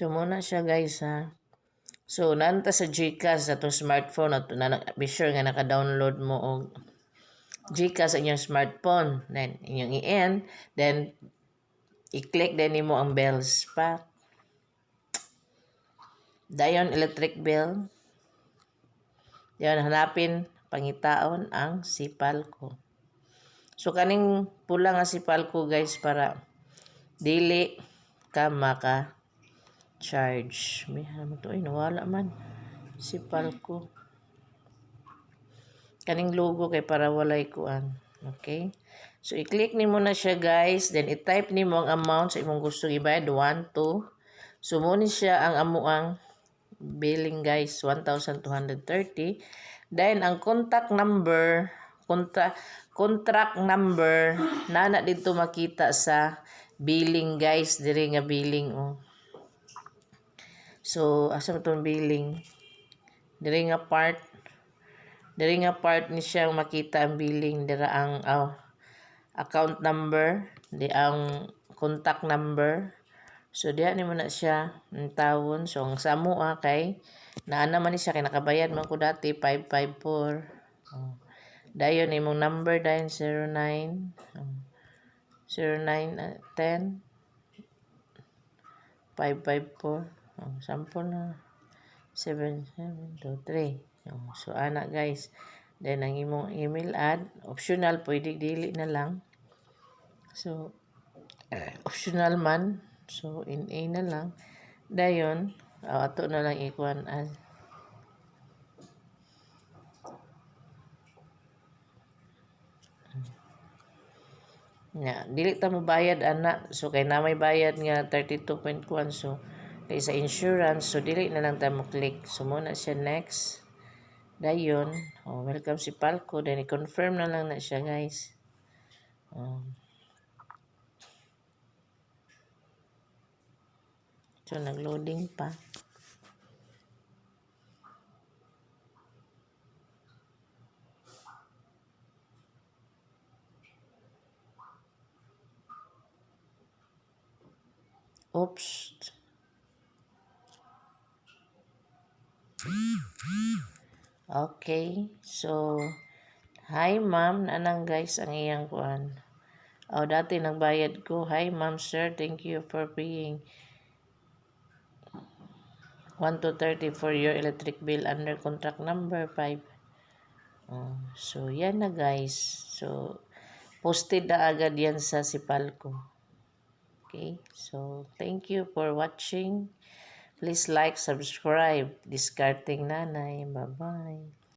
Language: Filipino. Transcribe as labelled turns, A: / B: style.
A: So, muna siya guys ha. So, nanta sa GCash sa itong smartphone at be sure nga naka-download mo og GCash sa inyong smartphone. Then, inyong i-end. Then, i-click din mo ang bells pa. Dayon electric bill. Dayon hanapin pangitaon ang Sipalco. So, kaning pula nga Sipalco guys para dili ka maka-charge. May naman to. Ay, nawala man. Sipalco. Kaning logo kay para walay kuan. Okay? So, i-click nimo na siya guys. Then, i-type nimo ang amount sa imong gusto ibayad. 1, 2. So, muna siya ang amuang billing guys. 1,230. Then, ang contact number, contract number, na dito makita sa billing guys. Diri nga billing oh. So, asa mo itong billing? Diri nga part ni siya makita ang billing. Dira ang account number, di ang contact number. So, diyan ni mo na siya ng tawon. So, ang samo kay naana man ni siya kay nakabayad man ko dati 554. Oh. Dayon imong number dayon 09 0910 554. Oh, sample na 7723. Oh, so ana guys. Then ang imong email ad optional pwede dili na lang. So optional man. So in A na lang. Dayon ato na lang ikuan as dili ta mo bayad ana. So kay na may bayad nga 32.1 so kay sa insurance so dili na lang ta mo click. So muna siya next. Dayon, welcome Sipalco. Then i-confirm na lang na siya guys. So nag-loading pa. Oops. Okay. So, hi ma'am. Anang guys ang iyang kuan. Dati nagbayad ko. Hi ma'am sir. Thank you for paying 1 to 30 for your electric bill under contract number 5. So, yan na guys. So, posted na agad yan sa Sipalco. Okay. So, thank you for watching. Please like, subscribe. Discarding Nanay. Bye-bye.